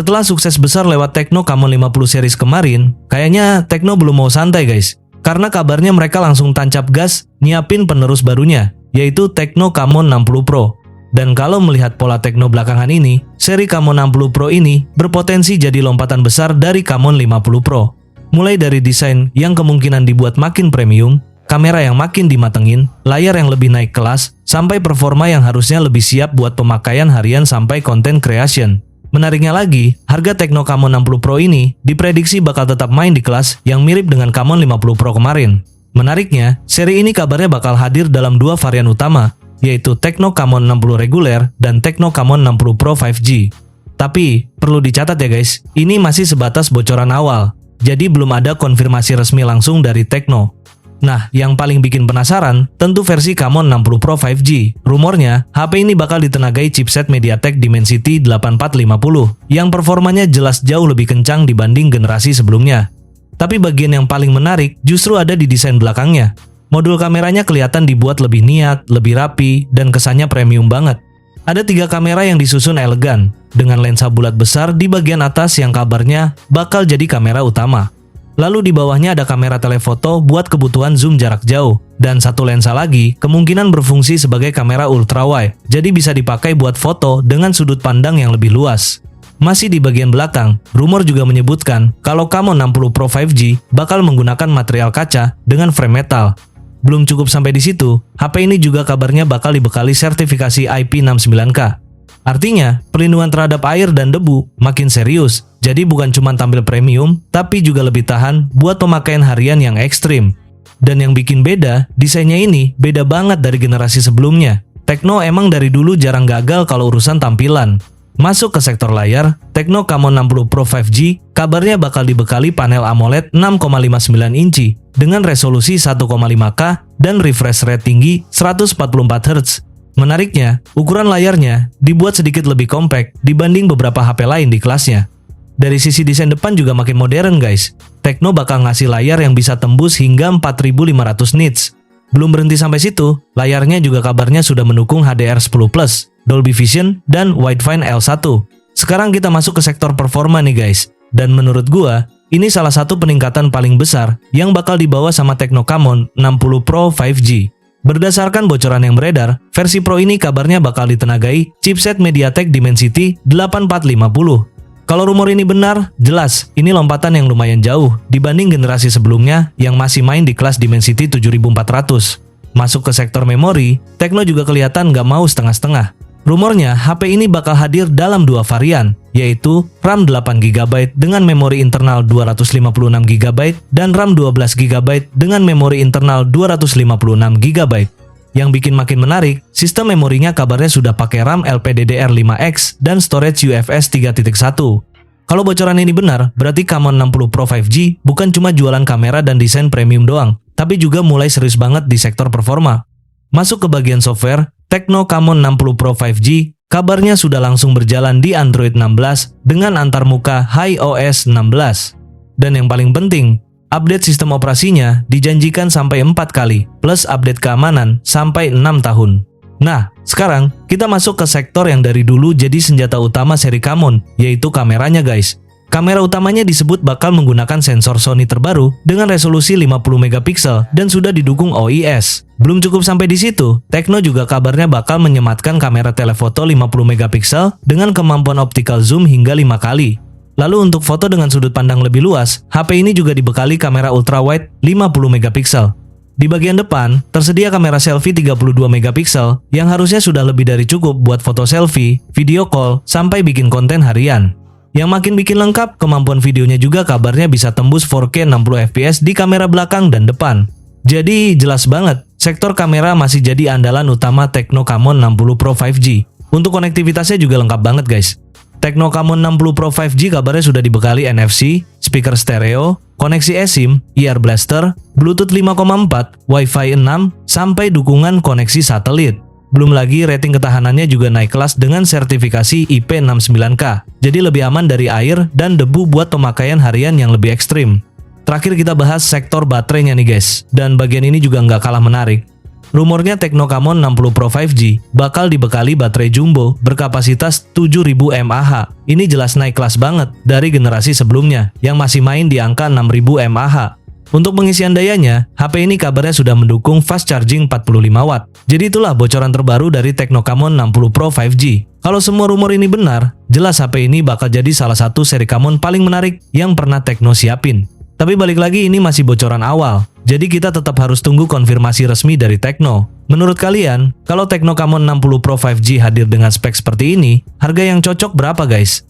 Setelah sukses besar lewat Tecno Camon 50 series kemarin, kayaknya Tecno belum mau santai guys. Karena kabarnya mereka langsung tancap gas nyiapin penerus barunya, yaitu Tecno Camon 60 Pro. Dan kalau melihat pola Tecno belakangan ini, seri Camon 60 Pro ini berpotensi jadi lompatan besar dari Camon 50 Pro. Mulai dari desain yang kemungkinan dibuat makin premium, kamera yang makin dimatengin, layar yang lebih naik kelas, sampai performa yang harusnya lebih siap buat pemakaian harian sampai content creation. Menariknya lagi, harga Tecno Camon 60 Pro ini diprediksi bakal tetap main di kelas yang mirip dengan Camon 50 Pro kemarin. Menariknya, seri ini kabarnya bakal hadir dalam dua varian utama, yaitu Tecno Camon 60 reguler dan Tecno Camon 60 Pro 5G. Tapi, perlu dicatat ya guys, ini masih sebatas bocoran awal, jadi belum ada konfirmasi resmi langsung dari Tecno. Nah, yang paling bikin penasaran tentu versi Camon 60 Pro 5G. Rumornya, HP ini bakal ditenagai chipset MediaTek Dimensity 8450 yang performanya jelas jauh lebih kencang dibanding generasi sebelumnya. Tapi bagian yang paling menarik justru ada di desain belakangnya. Modul kameranya kelihatan dibuat lebih niat, lebih rapi, dan kesannya premium banget. Ada 3 kamera yang disusun elegan, dengan lensa bulat besar di bagian atas yang kabarnya bakal jadi kamera utama. Lalu di bawahnya ada kamera telefoto buat kebutuhan zoom jarak jauh, dan satu lensa lagi kemungkinan berfungsi sebagai kamera ultrawide, jadi bisa dipakai buat foto dengan sudut pandang yang lebih luas. Masih di bagian belakang, rumor juga menyebutkan kalau Camon 60 Pro 5G bakal menggunakan material kaca dengan frame metal. Belum cukup sampai di situ, HP ini juga kabarnya bakal dibekali sertifikasi IP69K. Artinya, perlindungan terhadap air dan debu makin serius, jadi bukan cuma tampil premium, tapi juga lebih tahan buat pemakaian harian yang ekstrim. Dan yang bikin beda, desainnya ini beda banget dari generasi sebelumnya. Tecno emang dari dulu jarang gagal kalau urusan tampilan. Masuk ke sektor layar, Tecno Camon 60 Pro 5G kabarnya bakal dibekali panel AMOLED 6,59 inci dengan resolusi 1,5K dan refresh rate tinggi 144 Hz. Menariknya, ukuran layarnya dibuat sedikit lebih kompak dibanding beberapa HP lain di kelasnya. Dari sisi desain depan juga makin modern guys. Tecno bakal ngasih layar yang bisa tembus hingga 4500 nits. Belum berhenti sampai situ, layarnya juga kabarnya sudah mendukung HDR10+, Dolby Vision, dan Widevine L1. Sekarang kita masuk ke sektor performa nih guys. Dan menurut gua, ini salah satu peningkatan paling besar yang bakal dibawa sama Tecno Camon 60 Pro 5G. Berdasarkan bocoran yang beredar, versi Pro ini kabarnya bakal ditenagai chipset MediaTek Dimensity 8450. Kalau rumor ini benar, jelas ini lompatan yang lumayan jauh dibanding generasi sebelumnya yang masih main di kelas Dimensity 7400. Masuk ke sektor memori, Tecno juga kelihatan nggak mau setengah-setengah. Rumornya, HP ini bakal hadir dalam 2 varian, yaitu RAM 8GB dengan memori internal 256GB dan RAM 12GB dengan memori internal 256GB. Yang bikin makin menarik, sistem memorinya kabarnya sudah pakai RAM LPDDR5X dan storage UFS 3.1. Kalau bocoran ini benar, berarti Camon 60 Pro 5G bukan cuma jualan kamera dan desain premium doang, tapi juga mulai serius banget di sektor performa. Masuk ke bagian software, Tecno Camon 60 Pro 5G kabarnya sudah langsung berjalan di Android 16 dengan antarmuka HiOS 16. Dan yang paling penting, update sistem operasinya dijanjikan sampai 4 kali, plus update keamanan sampai 6 tahun. Nah, sekarang kita masuk ke sektor yang dari dulu jadi senjata utama seri Camon, yaitu kameranya guys. Kamera utamanya disebut bakal menggunakan sensor Sony terbaru dengan resolusi 50 megapiksel dan sudah didukung OIS. Belum cukup sampai di situ, Tecno juga kabarnya bakal menyematkan kamera telefoto 50 megapiksel dengan kemampuan optical zoom hingga 5 kali. Lalu untuk foto dengan sudut pandang lebih luas, HP ini juga dibekali kamera ultrawide 50 megapiksel. Di bagian depan, tersedia kamera selfie 32 megapiksel yang harusnya sudah lebih dari cukup buat foto selfie, video call, sampai bikin konten harian. Yang makin bikin lengkap, kemampuan videonya juga kabarnya bisa tembus 4K 60 fps di kamera belakang dan depan. Jadi jelas banget, sektor kamera masih jadi andalan utama Tecno Camon 60 Pro 5G. Untuk konektivitasnya juga lengkap banget guys. Tecno Camon 60 Pro 5G kabarnya sudah dibekali NFC, speaker stereo, koneksi eSIM, ear blaster, Bluetooth 5.4, Wi-Fi 6, sampai dukungan koneksi satelit. Belum lagi rating ketahanannya juga naik kelas dengan sertifikasi IP69K. Jadi lebih aman dari air dan debu buat pemakaian harian yang lebih ekstrim. Terakhir kita bahas sektor baterainya nih guys. Dan bagian ini juga nggak kalah menarik. Rumornya Tecno Camon 60 Pro 5G bakal dibekali baterai jumbo berkapasitas 7000 mAh. Ini jelas naik kelas banget dari generasi sebelumnya yang masih main di angka 6000 mAh. Untuk pengisian dayanya, HP ini kabarnya sudah mendukung fast charging 45 watt. Jadi itulah bocoran terbaru dari Tecno Camon 60 Pro 5G. Kalau semua rumor ini benar, jelas HP ini bakal jadi salah satu seri Camon paling menarik yang pernah Tecno siapin. Tapi balik lagi ini masih bocoran awal, jadi kita tetap harus tunggu konfirmasi resmi dari Tecno. Menurut kalian, kalau Tecno Camon 60 Pro 5G hadir dengan spek seperti ini, harga yang cocok berapa guys?